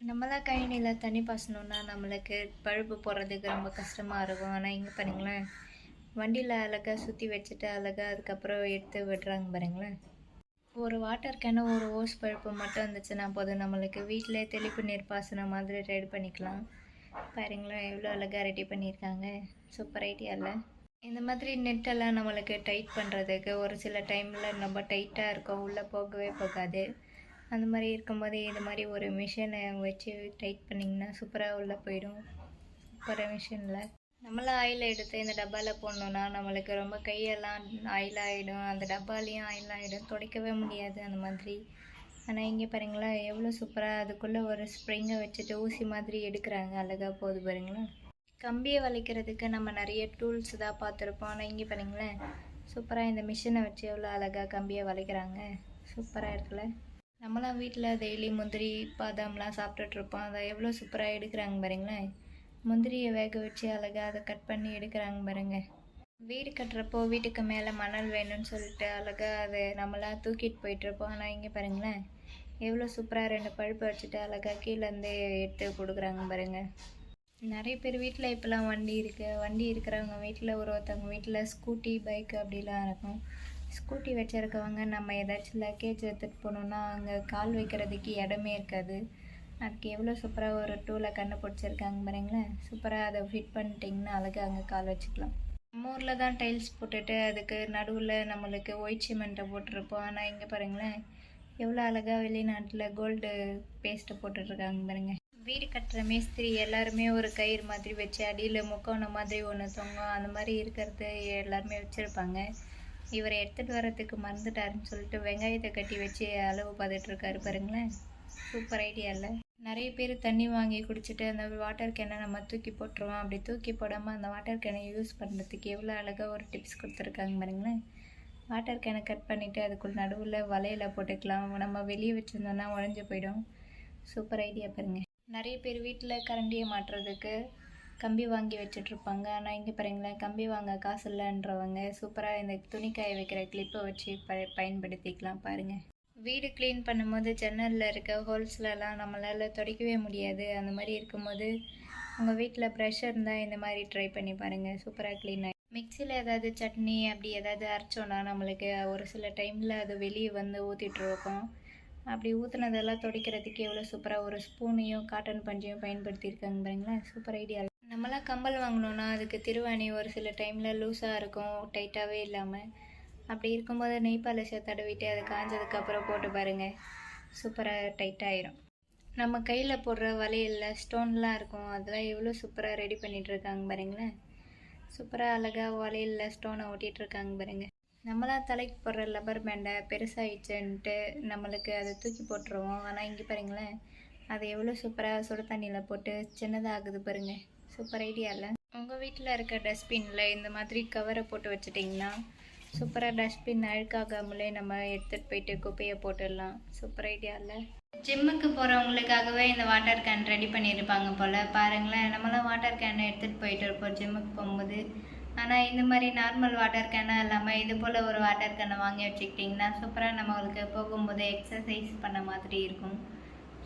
நம்மளாம் கழனியில் தண்ணி பாசணுன்னா நம்மளுக்கு பழுப்பு போடுறதுக்கு ரொம்ப கஷ்டமாக இருக்கும். ஆனால் இங்கே பாருங்களேன், வண்டியில் அழகாக சுற்றி வச்சுட்டு அழகாக அதுக்கப்புறம் எடுத்து விடுறாங்க பாருங்களேன். ஒரு வாட்டர் கேனு ஒரு ஓஸ் பழுப்பு மட்டும் இருந்துச்சுன்னா போதும், நம்மளுக்கு வீட்டிலே தெளிப்பு நீர் பாசனம் மாதிரி ரெடி பண்ணிக்கலாம். பாருங்களேன் எவ்வளோ அழகாக ரெடி பண்ணியிருக்காங்க. சூப்பர் ஐடியா இல்லை? இந்த மாதிரி நெட்டெல்லாம் நம்மளுக்கு டைட் பண்ணுறதுக்கு ஒரு சில டைமில் ரொம்ப டைட்டாக இருக்கும், உள்ளே போகவே போகாது. அந்த மாதிரி இருக்கும்போது இது மாதிரி ஒரு மிஷினை வச்சு டைட் பண்ணிங்கன்னா சூப்பராக உள்ளே போயிடும். சூப்பராக மிஷினில் நம்மளாம் ஆயில் எடுத்து இந்த டப்பாவில் போடணுன்னா நம்மளுக்கு ரொம்ப கையெல்லாம் ஆயில் ஆகிடும், அந்த டப்பாலையும் ஆயில் ஆகிடும், துடைக்கவே முடியாது அந்த மாதிரி. ஆனால் இங்கே பாருங்களேன் எவ்வளோ சூப்பராக அதுக்குள்ளே ஒரு ஸ்ப்ரிங்கை வச்சுட்டு ஊசி மாதிரி எடுக்கிறாங்க, அழகாக போகுது பாருங்களேன். கம்பியை வளைக்கிறதுக்கு நம்ம நிறைய டூல்ஸ் தான் பார்த்துருப்போம். ஆனால் இங்கே பாருங்களேன் சூப்பராக இந்த மிஷினை வச்சு எவ்வளோ அழகாக கம்பியை வளைக்கிறாங்க. சூப்பராக இருக்குல்ல? நம்மளாம் வீட்டில் டெய்லி முந்திரி பாதாம்லாம் சாப்பிட்டுட்ருப்போம், அதை எவ்வளோ சூப்பராக எடுக்கிறாங்க பாருங்களேன். முந்திரியை வேக வச்சு அழகாக அதை கட் பண்ணி எடுக்கிறாங்க பாருங்க. வீடு கட்டுறப்போ வீட்டுக்கு மேலே மணல் வேணும்னு சொல்லிட்டு அழகாக அதை நம்மளாம் தூக்கிட்டு போயிட்டுருப்போம். ஆனால் இங்கே பாருங்களேன் எவ்வளோ சூப்பராக 2 பழுப்பு வச்சுட்டு அழகாக கீழேருந்து எடுத்து கொடுக்குறாங்க பாருங்க. நிறைய பேர் வீட்டில் இப்போலாம் வண்டி இருக்குது. வண்டி இருக்கிறவங்க வீட்டில் ஒருத்தவங்க வீட்டில் ஸ்கூட்டி பைக் அப்படிலாம் இருக்கும். ஸ்கூட்டி வச்சுருக்கவங்க நம்ம ஏதாச்சும் லக்கேஜ் எடுத்துகிட்டு போனோன்னா அங்கே கால் வைக்கிறதுக்கு இடமே இருக்காது. அதுக்கு எவ்வளோ சூப்பராக ஒரு டூலை கண்டுபிடிச்சிருக்காங்க பாருங்களேன். சூப்பராக அதை ஃபிட் பண்ணிட்டிங்கன்னா அழகாக அங்கே கால் வச்சுக்கலாம். நம்ம ஊரில் தான் டைல்ஸ் போட்டுட்டு அதுக்கு நடுவில் நம்மளுக்கு ஒயிட் சிமெண்ட்டை போட்டிருப்போம். ஆனால் இங்கே பாருங்களேன் எவ்வளோ அழகாக வெளிநாட்டில் கோல்டு பேஸ்ட்டை போட்டுட்ருக்காங்க பாருங்கள். வீடு கட்டுற மேஸ்திரி எல்லாருமே ஒரு கயிறு மாதிரி வச்சு அடியில் முக்கோணம் மாதிரி ஒன்று தொங்கும், அந்த மாதிரி இருக்கிறது எல்லாருமே வச்சுருப்பாங்க. இவரை எடுத்துகிட்டு வரத்துக்கு மறந்துட்டாருன்னு சொல்லிட்டு வெங்காயத்தை கட்டி வச்சு அளவு பார்த்துட்ருக்காரு பாருங்களேன். சூப்பர் ஐடியா இல்லை? நிறைய பேர் தண்ணி வாங்கி குடிச்சிட்டு அந்த வாட்டர் கேனை நம்ம தூக்கி போட்டுருவோம். அப்படி தூக்கி போடாமல் அந்த வாட்டர் கேனை யூஸ் பண்ணுறதுக்கு எவ்வளோ அழகாக ஒரு டிப்ஸ் கொடுத்துருக்காங்க பாருங்களேன். வாட்டர் கேனை கட் பண்ணிவிட்டு அதுக்குள்ள நடுவில் வலையில் போட்டுக்கலாம். நம்ம வெளியே வச்சுருந்தோன்னா உடஞ்சி போயிடும். சூப்பர் ஐடியா பாருங்கள். நிறைய பேர் வீட்டில் கரண்டியை மாட்டுறதுக்கு கம்பி வாங்கி வச்சிட்ருப்பாங்க. ஆனால் இங்கே பாருங்களேன் கம்பி வாங்க காசு இல்லைன்றவங்க சூப்பராக இந்த துணிக்காய வைக்கிற கிளிப்பை வச்சு பயன்படுத்திக்கலாம் பாருங்கள். வீடு க்ளீன் பண்ணும்போது ஜன்னலில் இருக்க ஹோல்ஸ்லலாம் நம்மளால் துடைக்கவே முடியாது. அந்த மாதிரி இருக்கும்போது உங்கள் வீட்டில் ப்ரஷ் இருந்தால் இந்த மாதிரி ட்ரை பண்ணி பாருங்கள், சூப்பராக க்ளீன் ஆகி. மிக்சியில் ஏதாவது சட்னி அப்படி ஏதாவது அரைச்சோன்னா நம்மளுக்கு ஒரு சில டைமில் அது வெளியே வந்து ஊற்றிட்டுருக்கோம். அப்படி ஊற்றுனதெல்லாம் துடைக்கிறதுக்கு எவ்வளோ சூப்பராக ஒரு ஸ்பூனையும் காட்டன் பஞ்சையும் பயன்படுத்தியிருக்காங்க பாருங்களேன். Super idea. நம்மளாம் கம்பல் வாங்கினோன்னா அதுக்கு திருவாணி ஒரு சில டைமில் லூஸாக இருக்கும், டைட்டாகவே இல்லாமல். அப்படி இருக்கும்போது நெய் பாலிஷை தடவிட்டு அது காஞ்சதுக்கப்புறம் போட்டு பாருங்கள், சூப்பராக டைட்டாகிடும். நம்ம கையில் போடுற வளையலில் ஸ்டோன்லாம் இருக்கும், அதெல்லாம் எவ்வளோ சூப்பராக ரெடி பண்ணிகிட்ருக்காங்க பாருங்களேன். சூப்பராக அழகாக வளையலில் ஸ்டோனை ஒட்டிகிட்ருக்காங்க பாருங்கள். நம்மளாம் தலைக்கு போடுற லப்பர் பேண்டை பெருசாகிடுச்சுன்ட்டு நம்மளுக்கு அதை தூக்கி போட்டுருவோம். ஆனால் இங்கே பாருங்களேன் அது எவ்வளோ சூப்பராக சுடு தண்ணியில் போட்டு சின்னதாகுது பாருங்கள். சூப்பர் ஐடியா இல்லை? உங்கள் வீட்டில் இருக்க டஸ்ட்பினில் இந்த மாதிரி கவரை போட்டு வச்சுட்டிங்கன்னா சூப்பராக டஸ்ட்பின் அழுக்காகாமலே நம்ம எடுத்துகிட்டு போயிட்டு குப்பையை போட்டுடலாம். சூப்பர் ஐடியா இல்லை? ஜிம்முக்கு போகிறவங்களுக்காகவே இந்த வாட்டர் கேன் ரெடி பண்ணியிருப்பாங்க போல். பாருங்களேன் நம்மளாம் வாட்டர் கேனை எடுத்துகிட்டு போயிட்டு இருப்போம் ஜிம்முக்கு போகும்போது. ஆனால் இந்த மாதிரி நார்மல் வாட்டர் கேனாக இல்லாமல் இது போல் ஒரு வாட்டர் கேனை வாங்கி வச்சுக்கிட்டிங்கன்னா சூப்பராக நம்மளுக்கு போகும்போது எக்ஸசைஸ் பண்ண மாதிரி இருக்கும்.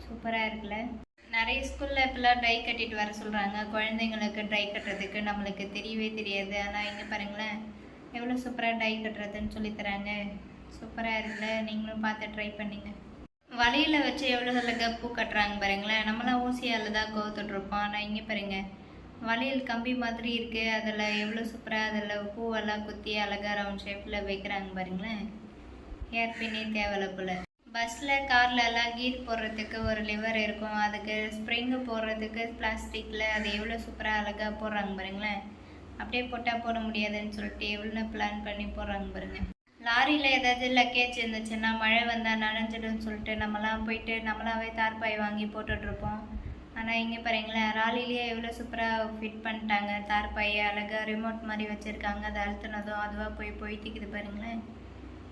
சூப்பராக இருக்குல்ல? நிறைய ஸ்கூலில் இப்போலாம் டை கட்டிட்டு வர சொல்கிறாங்க. குழந்தைங்களுக்கு டை கட்டுறதுக்கு நம்மளுக்கு தெரியவே தெரியாது. ஆனால் இங்கே பாருங்களேன் எவ்வளோ சூப்பராக டை கட்டுறதுன்னு சொல்லித்தராங்க. சூப்பராக இருக்குல்ல? நீங்களும் பார்த்து ட்ரை பண்ணிங்க. வலையில் வச்சு எவ்வளோ அழகாக பூ கட்டுறாங்க பாருங்களேன். நம்மளாம் ஊசியால் தான் கோத்துட்ருப்போம். ஆனால் இங்கே பாருங்கள் வளையல் கம்பி மாதிரி இருக்குது, அதில் எவ்வளோ சூப்பராக அதில் பூவெல்லாம் குத்தி அழகாக ரவுண்ட் ஷேப்பில் வைக்கிறாங்க பாருங்களேன். ஏற்பினே தேவையில்ல போல். பஸ்ஸில் காரில் எல்லாம் கீர் போடுறதுக்கு ஒரு லிவர் இருக்கும், அதுக்கு ஸ்ப்ரிங்கு போடுறதுக்கு பிளாஸ்டிக்கில் அது எவ்வளோ சூப்பராக அழகாக போடுறாங்க பாருங்களேன். அப்படியே போட்டால் போட முடியாதுன்னு சொல்லிட்டு எவ்வளோ பிளான் பண்ணி போடுறாங்க பாருங்கள். லாரியில் ஏதாவது லக்கேஜ் இருந்துச்சுன்னா மழை வந்தால் நனைஞ்சிடும்னு சொல்லிட்டு நம்மளாம் போயிட்டு நம்மளாவே தார்பாய் வாங்கி போட்டுட்ருப்போம். ஆனால் இங்கே பாருங்களேன் ராலிலேயே எவ்வளோ சூப்பராக ஃபிட் பண்ணிட்டாங்க. தார்பாயை அழகாக ரிமோட் மாதிரி வச்சுருக்காங்க, அதை அழுத்தினதும் அதுவாக போய் போய்த்திக்குது பாருங்களேன்.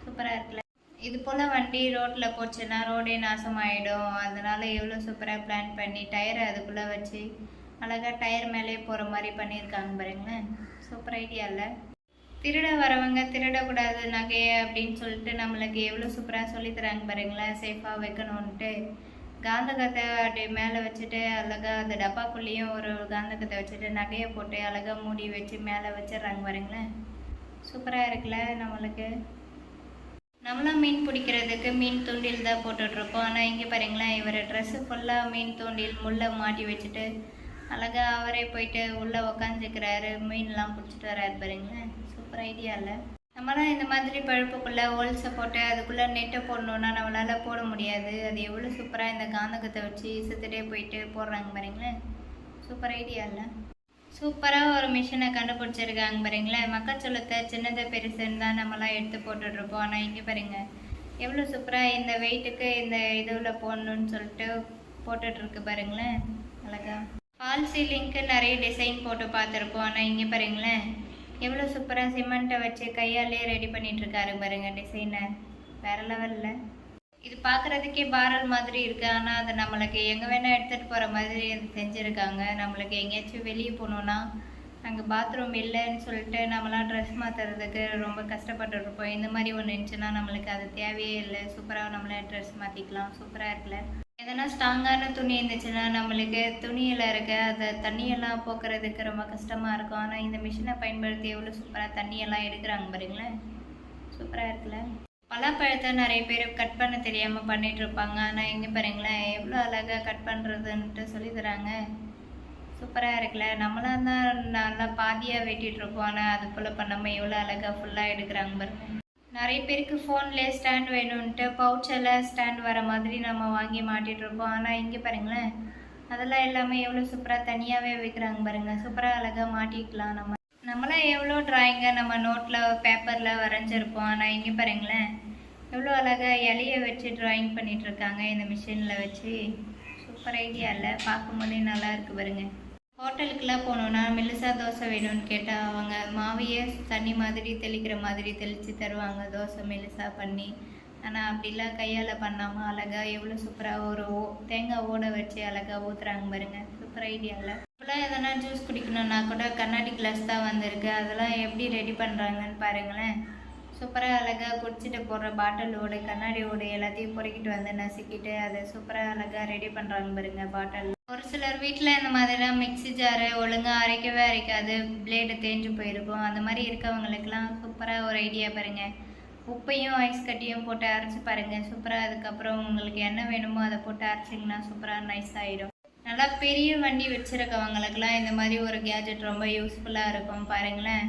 சூப்பராக இருக்குல்ல? இது போல் வண்டி ரோட்டில் போச்சுன்னா ரோடே நாசமாயிடும். அதனால் எவ்வளோ சூப்பராக பிளான் பண்ணி டயரை அதுக்குள்ளே வச்சு அழகாக டயர் மேலே போகிற மாதிரி பண்ணியிருக்காங்க பாருங்களேன். சூப்பர் ஐடியா இல்லை? திருட வரவங்க திருடக்கூடாது நகையை அப்படின்னு சொல்லிட்டு நம்மளுக்கு எவ்வளோ சூப்பராக சொல்லித்தராங்க பாருங்களேன். சேஃபாக வைக்கணுன்ட்டு காந்தகத்தை அப்படி மேலே வச்சுட்டு அழகாக அந்த டப்பாக்குள்ளேயும் ஒரு காந்தகத்தை வச்சுட்டு நகையை போட்டு அழகாக மூடி வச்சு மேலே வச்சிடுறாங்க பாருங்களேன். சூப்பராக இருக்குல்ல. நம்மளாம் மீன் பிடிக்கிறதுக்கு மீன் தூண்டில் தான் போட்டுட்ருக்கோம். ஆனால் இங்கே பாருங்களேன், இவர் ட்ரெஸ்ஸு ஃபுல்லாக மீன் தூண்டில் முள்ளை மாட்டி வச்சுட்டு அழகாக அவரே போயிட்டு உள்ளே உக்காந்துக்கிறாரு, மீன்லாம் பிடிச்சிட்டு வராரு பாருங்களேன். சூப்பர் ஐடியா இல்லை? நம்மளாம் இந்த மாதிரி பழுப்புக்குள்ளே ஹோல்ஸை போட்டு அதுக்குள்ளே நெட்டை போடணுன்னா நம்மளால் போட முடியாது. அது எவ்வளோ சூப்பராக இந்த காந்தகத்தை வச்சு இசுத்துட்டே போயிட்டு போடுறாங்க பாருங்களேன். சூப்பர் ஐடியா இல்லை? சூப்பராக ஒரு மிஷினை கண்டுபிடிச்சிருக்காங்க பாருங்களேன். மக்காச்சோளத்தை சின்னதை பெருசுன்னு தான் நம்மளாம் எடுத்து போட்டுட்ருப்போம். ஆனால் இங்கே பாருங்க எவ்வளோ சூப்பராக இந்த வெயிட்டுக்கு இந்த இதுவில் போடணுன்னு சொல்லிட்டு போட்டுட்ருக்கு பாருங்களேன். அழகா ஃபால் சீலிங்க்கு நிறைய டிசைன் போட்டு பார்த்துருப்போம். ஆனால் இங்கே பாருங்களேன் எவ்வளோ சூப்பராக சிமெண்ட்டை வச்சு கையாலே ரெடி பண்ணிகிட்ருக்காரு பாருங்க டிசைனை. வேறு லெவலில். இது பார்க்குறதுக்கே பாரல் மாதிரி இருக்குது. ஆனால் அது நம்மளுக்கு எங்கே வேணால் எடுத்துகிட்டு போகிற மாதிரி அது செஞ்சுருக்காங்க. நம்மளுக்கு எங்கேயாச்சும் வெளியே போகணுன்னா அங்கே பாத்ரூம் இல்லைன்னு சொல்லிட்டு நம்மளாம் ட்ரெஸ் மாற்றுறதுக்கு ரொம்ப கஷ்டப்பட்டுருப்போம். இந்த மாதிரி ஒன்று இருந்துச்சுன்னா நம்மளுக்கு அது தேவையே இல்லை. சூப்பராக நம்மளே ட்ரெஸ் மாற்றிக்கலாம். சூப்பராக இருக்குல்ல? எதனா ஸ்ட்ராங்கான துணி இருந்துச்சுன்னா நம்மளுக்கு துணியில் இருக்க அதை தண்ணியெல்லாம் போக்குறதுக்கு ரொம்ப கஷ்டமாக இருக்கும். ஆனால் இந்த மிஷினை பயன்படுத்தி எவ்வளோ சூப்பராக தண்ணியெல்லாம் எடுக்கிறாங்க பாருங்களேன். சூப்பராக இருக்குல்ல? பலாப்பழத்தை நிறைய பேர் கட் பண்ண தெரியாமல் பண்ணிகிட்ருப்பாங்க. ஆனால் இங்கே பாருங்களேன் எவ்வளோ அழகாக கட் பண்ணுறதுன்ட்டு சொல்லி தராங்க. சூப்பராக இருக்குல்ல? நம்மளாம் தான் நல்லா பாதியாக வெட்டிகிட்ருப்போம். ஆனால் அது போல் பண்ணாமல் எவ்வளோ அழகாக ஃபுல்லாக எடுக்கிறாங்க பாருங்க. நிறைய பேருக்கு ஃபோன்லேயே ஸ்டாண்ட் வேணும்ன்ட்டு பவுச்சில் ஸ்டாண்ட் வர மாதிரி நம்ம வாங்கி மாட்டிகிட்ருப்போம். ஆனால் இங்கே பாருங்களேன் அதெல்லாம் எல்லாமே எவ்வளோ சூப்பராக தனியாகவே வைக்கிறாங்க பாருங்கள். சூப்பராக அழகாக மாட்டிக்கலாம். நம்மளாம் எவ்வளோ ட்ராயிங்கை நம்ம நோட்டில் பேப்பரில் வரைஞ்சிருப்போம். ஆனால் இங்கே பாருங்களேன் எவ்வளோ அழகாக இலையை வச்சு ட்ராயிங் பண்ணிகிட்ருக்காங்க இந்த மிஷினில் வச்சு. சூப்பர் ஐடியா இல்லை? பார்க்கும்போதே நல்லா இருக்குது பாருங்க. ஹோட்டலுக்கெல்லாம் போனோன்னா மெல்லிசா தோசை வேணும்னு கேட்டால் அவங்க மாவையே தண்ணி மாதிரி தெளிக்கிற மாதிரி தெளித்து தருவாங்க, தோசை மெல்லிசா பண்ணி. ஆனால் அப்படிலாம் கையால் பண்ணாமல் அழகாக எவ்வளோ சூப்பராக ஒரு தேங்காய் ஓட வச்சு அழகாக ஊற்றுறாங்க பாருங்க. சூப்பர் ஐடியாவில். இப்போலாம் எதனா ஜூஸ் குடிக்கணுன்னா கூட கண்ணாடி கிளாஸ் தான் வந்திருக்கு. அதெல்லாம் எப்படி ரெடி பண்ணுறாங்கன்னு பாருங்களேன். சூப்பராக அழகாக குடிச்சிட்டு போடுற பாட்டிலோடு கண்ணாடியோடு எல்லாத்தையும் பொறுக்கிட்டு வந்து நசுக்கிட்டு அதை சூப்பராக அழகாக ரெடி பண்ணுறாங்க பாருங்க பாட்டில். ஒரு சிலர் வீட்டில் இந்த மாதிரிலாம் மிக்ஸி ஜாரு ஒழுங்காக அரைக்கவே அரைக்காது, பிளேடு தேஞ்சு போயிருக்கும். அந்த மாதிரி இருக்கவங்களுக்கெல்லாம் சூப்பராக ஒரு ஐடியா பாருங்கள். உப்பையும் ஐஸ் கட்டியும் போட்டு அரைச்சி பாருங்கள். சூப்பராக அதுக்கப்புறம் உங்களுக்கு என்ன வேணுமோ அதை போட்டு அரைச்சிங்கன்னா சூப்பராக நைஸ் ஆகிடும். நல்லா பெரிய வண்டி வச்சுருக்கவங்களுக்கெல்லாம் இந்த மாதிரி ஒரு கேஜெட் ரொம்ப யூஸ்ஃபுல்லாக இருக்கும் பாருங்களேன்.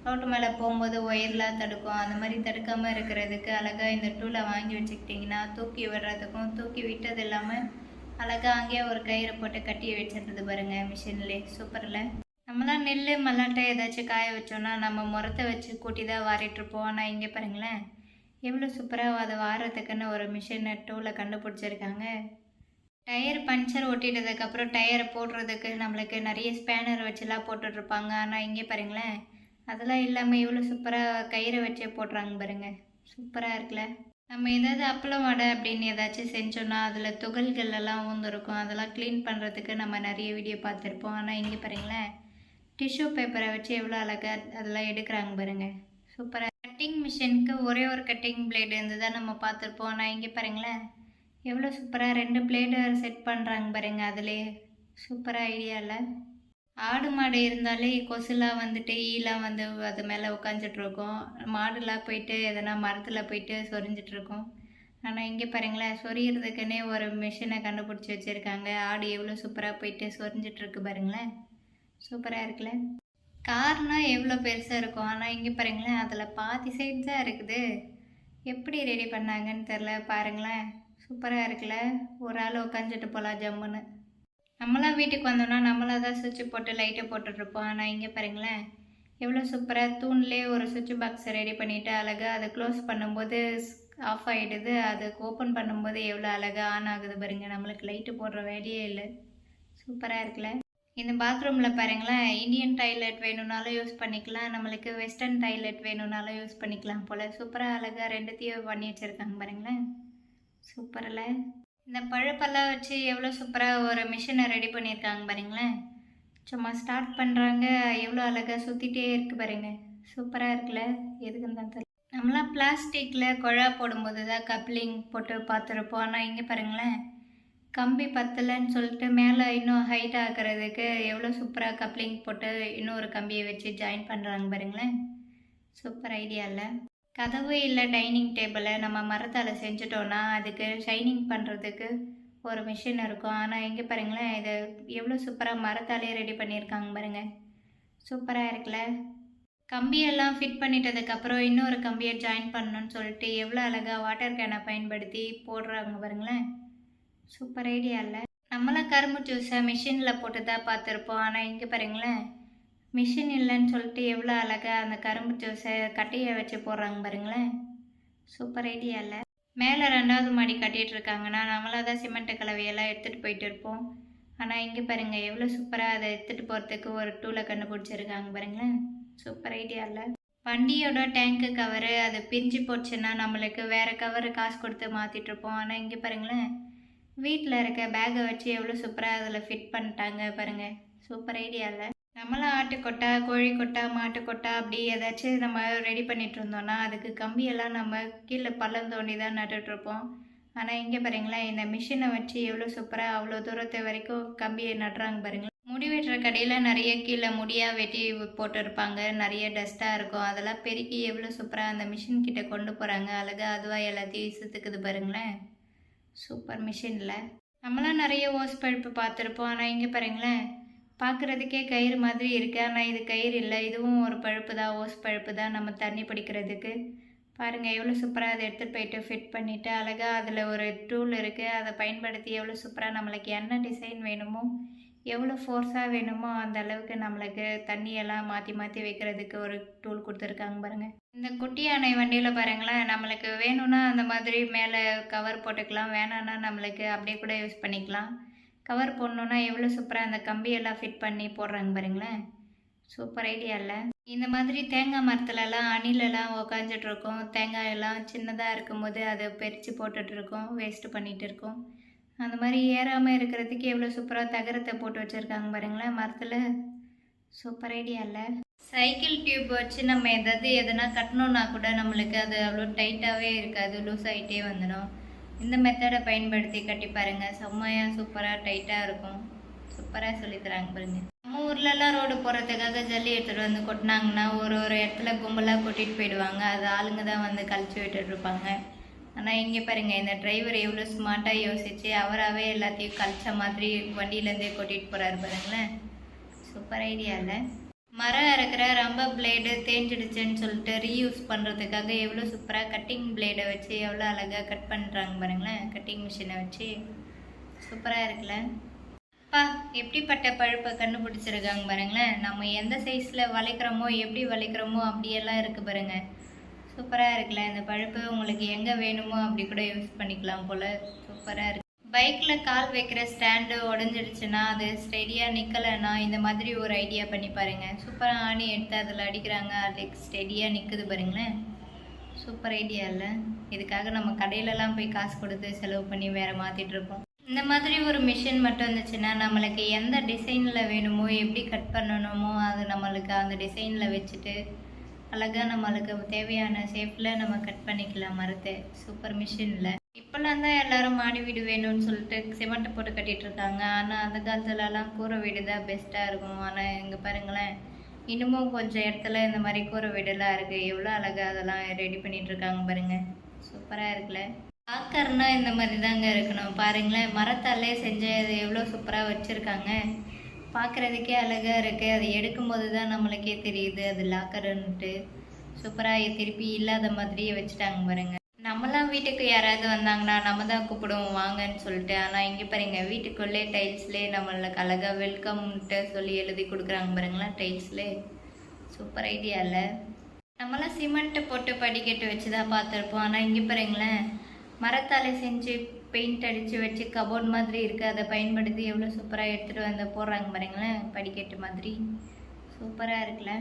ரோட்டு மேலே போகும்போது ஒயர்லாம் தடுக்கும். அந்த மாதிரி தடுக்காமல் இருக்கிறதுக்கு அழகாக இந்த டூலை வாங்கி வச்சுக்கிட்டிங்கன்னா தூக்கி விடுறதுக்கும் தூக்கி விட்டது இல்லாமல் அழகாக அங்கேயே ஒரு கயிறை போட்டு கட்டி வச்சிடுறது பாருங்கள் மிஷின்லேயே. சூப்பரில்? நம்மளாம் நெல் மல்லாட்டை ஏதாச்சும் காய வச்சோன்னா நம்ம முறத்தை வச்சு கூட்டி தான் வாரிட்டுருப்போம். ஆனால் இங்கே பாருங்களேன் எவ்வளோ சூப்பராக அதை வாரத்துக்குன்னு ஒரு மிஷினை டூவில் கண்டுபிடிச்சிருக்காங்க. டயர் பஞ்சர் ஒட்டிட்டதுக்கப்புறம் டயரை போடுறதுக்கு நம்மளுக்கு நிறைய ஸ்பேனர் வச்சுலாம் போட்டுட்ருப்பாங்க. ஆனால் இங்கே பாருங்களேன் அதெல்லாம் இல்லாமல் எவ்வளோ சூப்பராக கயிறை வச்சே போடுறாங்க பாருங்க. சூப்பராக இருக்குல்ல? நம்ம ஏதாவது அப்பளம் வடை அப்படின்னு ஏதாச்சும் செஞ்சோன்னா அதில் துகள்கள் எல்லாம் ஊந்துருக்கும். அதெல்லாம் க்ளீன் பண்ணுறதுக்கு நம்ம நிறைய வீடியோ பார்த்துருப்போம். ஆனால் இங்கே பாருங்களேன் டிஷ்யூ பேப்பரை வச்சு எவ்வளோ அழகாக அதெல்லாம் எடுக்கிறாங்க பாருங்க. சூப்பராக. கட்டிங் மிஷினுக்கு ஒரே ஒரு கட்டிங் பிளேடு இருந்து தான் நம்ம பார்த்துருப்போம். ஆனால் இங்கே பாருங்களேன் எவ்வளோ சூப்பராக 2 பிளேடு செட் பண்ணுறாங்க பாருங்க. அதிலே சூப்பராக ஐடியா இல்லை? ஆடு மாடு இருந்தாலே கொசுலாம் வந்துட்டு ஈலாம் வந்து அது மேலே உட்காந்துட்ருக்கோம். மாடுலாம் போயிட்டு எதனா மரத்தில் போயிட்டு சொரிஞ்சிட்ருக்கோம். ஆனால் இங்கே பாருங்களேன் சொரியறதுக்குன்னே ஒரு மிஷினை கண்டுபிடிச்சி வச்சுருக்காங்க. ஆடு எவ்வளோ சூப்பராக போயிட்டு சொரிஞ்சிட்ருக்கு பாருங்களேன். சூப்பராக இருக்குல்ல? கார்னால் எவ்வளோ பெருசாக இருக்கும். ஆனால் இங்கே பாருங்களேன் அதில் பாதி சைடு தான் இருக்குது. எப்படி ரெடி பண்ணாங்கன்னு தெரில பாருங்களேன். சூப்பராக இருக்குல்ல? ஒரு ஆள் உட்காந்துட்டு போகலாம் ஜம்முன்னு. நம்மளாம் வீட்டுக்கு வந்தோம்னா நம்மளாக தான் சுவிட்சு போட்டு லைட்டை போட்டுட்ருப்போம். ஆனால் இங்கே பாருங்களேன் எவ்வளோ சூப்பராக தூண்லேயே ஒரு சுவிட்ச் பாக்ஸை ரெடி பண்ணிவிட்டு அழகாக அதை க்ளோஸ் பண்ணும்போது ஆஃப் ஆகிடுது. அது ஓப்பன் பண்ணும்போது எவ்வளோ அழகாக ஆன் ஆகுது பாருங்கள். நம்மளுக்கு லைட்டு போடுற வேலையே இல்லை. சூப்பராக இருக்குல்ல? இந்த பாத்ரூமில் பாருங்களேன் இந்தியன் டாய்லெட் வேணும்னாலும் யூஸ் பண்ணிக்கலாம், நம்மளுக்கு வெஸ்டர்ன் டாய்லெட் வேணும்னாலும் யூஸ் பண்ணிக்கலாம் போல். சூப்பராக அழகாக ரெண்டுத்தையும் பண்ணி வச்சுருக்காங்க பாருங்களேன். சூப்பரில்? இந்த பழுப்பெல்லாம் வச்சு எவ்வளோ சூப்பராக ஒரு மிஷினை ரெடி பண்ணியிருக்காங்க பாருங்களேன். சும்மா ஸ்டார்ட் பண்ணுறாங்க எவ்வளோ அழகாக சுற்றிட்டே இருக்குது பாருங்க. சூப்பராக இருக்குல்ல? எதுக்குன்னு தான் தெரியல. நம்மளாம் பிளாஸ்டிக்கில் குழா போடும்போது தான் கப்ளிங் போட்டு பார்த்துருப்போம். ஆனால் இங்கே பாருங்களேன் கம்பி பத்தலைன்னு சொல்லிட்டு மேலே இன்னும் ஹைட் ஆக்கிறதுக்கு எவ்வளோ சூப்பராக கப்ளிங் போட்டு இன்னொரு கம்பியை வச்சு ஜாயின் பண்ணுறாங்க பாருங்களேன். சூப்பர் ஐடியா இல்லை? கதவு இல்லை டைனிங் டேபிளை நம்ம மரத்தால் செஞ்சுட்டோன்னா அதுக்கு ஷைனிங் பண்ணுறதுக்கு ஒரு மிஷின் இருக்கும். ஆனால் இங்கே பாருங்களேன், இது எவ்வளோ சூப்பராக மரத்தாலே ரெடி பண்ணியிருக்காங்க பாருங்கள். சூப்பராக இருக்குல்ல? கம்பியெல்லாம் ஃபிட் பண்ணிட்டதுக்கப்புறம் இன்னொரு கம்பியை ஜாயின் பண்ணணுன்னு சொல்லிட்டு எவ்வளோ அழகாக வாட்டர் கேனை பயன்படுத்தி போடுறாங்க பாருங்களேன். சூப்பர் ஐடியா இல்லை? நம்மளாம் கரும்பு ஜூஸை மிஷினில் போட்டு தான் பார்த்துருப்போம். ஆனால் இங்கே பாருங்களேன், மிஷின் இல்லைன்னு சொல்லிட்டு எவ்வளோ அழகாக அந்த கரும்பு ஜூஸை கட்டையை வச்சு போடுறாங்க பாருங்களேன். சூப்பர் ஐடியா இல்லை? மேலே 2வது மாடி கட்டிகிட்டு இருக்காங்கன்னா நம்மளாக தான் சிமெண்ட்டு கலவையெல்லாம் எடுத்துகிட்டு போயிட்டு இருப்போம். ஆனால் இங்கே பாருங்கள், எவ்வளோ சூப்பராக அதை எடுத்துகிட்டு போகிறதுக்கு ஒரு டூலை கண்டுபிடிச்சிருக்காங்க பாருங்களேன். சூப்பர் ஐடியா இல்லை? வண்டியோட டேங்க்கு கவரு அது பிரிஞ்சு போச்சுன்னா நம்மளுக்கு வேறு கவரு காசு கொடுத்து மாற்றிட்டுருப்போம். ஆனால் இங்கே பாருங்களேன், வீட்டில் இருக்க பேக்கை வச்சு எவ்வளோ சூப்பராக அதில் ஃபிட் பண்ணிட்டாங்க பாருங்கள். சூப்பர் ஐடியா இல்லை? நம்மளாம் ஆட்டுக்கொட்டா, கோழிக்கொட்டா, மாட்டுக்கொட்டா அப்படி ஏதாச்சும் நம்ம ரெடி பண்ணிட்டு இருந்தோம்னா அதுக்கு கம்பியெல்லாம் நம்ம கீழே பள்ளம் தோண்டி தான் நட்டுட்ருப்போம். ஆனால் இங்கே பாருங்களேன், இந்த மிஷினை வச்சு எவ்வளோ சூப்பராக அவ்வளோ தூரத்தை வரைக்கும் கம்பியை நடுறாங்க பாருங்களேன். முடி வெட்டுற கடையில் நிறைய கீழே முடியாக வெட்டி போட்டிருப்பாங்க, நிறைய டஸ்ட்டாக இருக்கும். அதெல்லாம் பெருக்கி எவ்வளோ சூப்பராக அந்த மிஷின் கிட்டே கொண்டு போகிறாங்க. அழகாக அதுவாக எல்லாத்தையும் சுற்றுக்குது பாருங்களேன். சூப்பர் மிஷினில் நம்மளாம் நிறைய ஓஸ் பழுப்பு பார்த்துருப்போம். ஆனால் இங்கே பாருங்களேன், பார்க்குறதுக்கே கயிறு மாதிரி இருக்குது. ஆனால் இது கயிறு இல்லை, இதுவும் ஒரு பழுப்பு தான், ஓஸ் பழுப்பு தான் நம்ம தண்ணி பிடிக்கிறதுக்கு. பாருங்கள் எவ்வளோ சூப்பராக அதை எடுத்துகிட்டு போயிட்டு ஃபிட் பண்ணிவிட்டு அழகாக அதில் ஒரு டூல் இருக்குது, அதை பயன்படுத்தி எவ்வளோ சூப்பராக நம்மளுக்கு என்ன டிசைன் வேணுமோ, எவ்வளோ ஃபோர்ஸாக வேணுமோ அந்த அளவுக்கு நம்மளுக்கு தண்ணியெல்லாம் மாற்றி மாற்றி வைக்கிறதுக்கு ஒரு டூல் கொடுத்துருக்காங்க பாருங்கள். இந்த குட்டி யானை வண்டியில் பாருங்களேன், நம்மளுக்கு வேணும்னா அந்த மாதிரி மேலே கவர் போட்டுக்கலாம், வேணான்னா நம்மளுக்கு அப்படியே கூட யூஸ் பண்ணிக்கலாம். கவர் போடணுன்னா எவ்வளோ சூப்பராக அந்த கம்பியெல்லாம் ஃபிட் பண்ணி போடுறாங்க பாருங்களேன். சூப்பர் ஐடியா இல்லை? இந்த மாதிரி தேங்காய் மரத்துலலாம் அணிலெல்லாம் உக்காந்துட்ருக்கோம். தேங்காயெல்லாம் சின்னதாக இருக்கும்போது அதை பறித்து போட்டுட்ருக்கோம், வேஸ்ட்டு பண்ணிகிட்டு இருக்கோம். அந்த மாதிரி ஏறாமல் இருக்கிறதுக்கு எவ்வளோ சூப்பராக தகரத்தை போட்டு வச்சுருக்காங்க பாருங்களேன் மரத்தில். சூப்பர் ஐடியா இல்லை? சைக்கிள் டியூப் வச்சு நம்ம எதனா கட்டணுன்னா கூட நம்மளுக்கு அது அவ்வளோ டைட்டாகவே இருக்காது, லூஸ் ஆகிட்டே வந்துடும். இந்த மெத்தடை பயன்படுத்தி கட்டி பாருங்கள், செம்மையாக சூப்பராக டைட்டாக இருக்கும். சூப்பராக சொல்லித்தராங்க பாருங்கள். நம்ம ஊர்லலாம் ரோடு போகிறதுக்காக ஜல்லி எடுத்துகிட்டு வந்து கொட்டினாங்கன்னா ஒரு இடத்துல கும்பலாக கொட்டிட்டு போயிடுவாங்க, அது ஆளுங்க தான் வந்து கழிச்சு விட்டுட்ருப்பாங்க. ஆனால் இங்கே பாருங்கள், இந்த டிரைவர் எவ்வளோ ஸ்மார்ட்டாக யோசித்து அவராகவே எல்லாத்தையும் கழிச்ச மாதிரி வண்டியிலேருந்தே கொட்டிட்டு போகிறாரு பாருங்களேன். சூப்பர் ஐடியா இல்லை? மரம் அறுக்கிற ரொம்ப பிளேடு தேஞ்சிடுச்சுன்னு சொல்லிட்டு ரீயூஸ் பண்ணுறதுக்காக எவ்வளோ சூப்பராக கட்டிங் பிளேடை வச்சு எவ்வளோ அழகாக கட் பண்ணுறாங்க பாருங்களேன், கட்டிங் மிஷினை வச்சு. சூப்பராக இருக்குல்ல? எப்படிப்பட்ட பழுப்பை கண்டுபிடிச்சிருக்காங்க பாருங்களேன். நம்ம எந்த சைஸில் வளைக்கிறோமோ, எப்படி வளைக்கிறோமோ அப்படியெல்லாம் இருக்குது பாருங்கள். சூப்பராக இருக்குல்ல? இந்த பழுப்பு உங்களுக்கு எங்கே வேணுமோ அப்படி கூட யூஸ் பண்ணிக்கலாம் போல். சூப்பராக இருக்குது. பைக்கில் கால் வைக்கிற ஸ்டாண்டு உடஞ்சிடுச்சுன்னா அது ஸ்டெடியாக நிற்கலைன்னா இந்த மாதிரி ஒரு ஐடியா பண்ணி பாருங்கள். சூப்பராக ஆணி எடுத்து அதில் அடிக்கிறாங்க, அது ஸ்டெடியாக நிற்குது பாருங்களேன். சூப்பர் ஐடியா இல்லை? இதுக்காக நம்ம கடையிலலாம் போய் காசு கொடுத்து செலவு பண்ணி வேறு மாற்றிட்டுருப்போம். இந்த மாதிரி ஒரு மிஷின் மட்டும் இருந்துச்சுன்னா நம்மளுக்கு எந்த டிசைனில் வேணுமோ, எப்படி கட் பண்ணணுமோ அது நம்மளுக்கு அந்த டிசைனில் வச்சுட்டு அழகாக நம்மளுக்கு தேவையான ஷேப்பில் நம்ம கட் பண்ணிக்கலாம் மரத்தை. சூப்பர் மிஷினில். இப்போல்லாம் தான் எல்லோரும் மாடி வீடு வேணும்னு சொல்லிட்டு சிமெண்ட்டை போட்டு கட்டிகிட்டு இருக்காங்க. ஆனால் அந்த காலத்துலலாம் கூரை வீடு தான் பெஸ்ட்டாக இருக்கும். ஆனால் இங்கே பாருங்களேன், இன்னமும் கொஞ்சம் இடத்துல இந்த மாதிரி கூரை வீடெல்லாம் இருக்குது. எவ்வளோ அழகாக அதெல்லாம் ரெடி பண்ணிகிட்ருக்காங்க பாருங்கள். சூப்பராக இருக்குல்ல? லாக்கர்னால் இந்த மாதிரி தாங்க இருக்கணும். பாருங்களேன், மரத்தாலே செஞ்சது எவ்வளோ சூப்பராக வச்சுருக்காங்க. பார்க்குறதுக்கே அழகாக இருக்குது. அது எடுக்கும்போது தான் நம்மளுக்கே தெரியுது அது லாக்கருன்ட்டு. சூப்பராக திருப்பி இல்லாத மாதிரியே வச்சுட்டாங்க பாருங்கள். நம்மளாம் வீட்டுக்கு யாராவது வந்தாங்கன்னா நம்ம தான் கூப்பிடுவோம் வாங்கன்னு சொல்லிட்டு. ஆனால் இங்கே பாருங்க, வீட்டுக்குள்ளே டைல்ஸ்லேயே நம்மளுக்கு அழகாக வெல்கம்ன்ட்டு சொல்லி எழுதி கொடுக்குறாங்க பாருங்களேன் டைல்ஸ்லே. சூப்பர் ஐடியா இல்லை? நம்மளாம் சிமெண்ட்டு போட்டு படிக்கட்டு வச்சு தான் பார்த்துருப்போம். ஆனால் இங்கே பாருங்களேன், மரத்தாலே செஞ்சு பெயிண்ட் அடித்து வச்சு கபோர்ட் மாதிரி இருக்குது. அதை பயன்படுத்தி எவ்வளோ சூப்பராக எடுத்துகிட்டு வந்து போடுறாங்க பாருங்களேன் படிக்கட்டு மாதிரி. சூப்பராக இருக்குல்ல?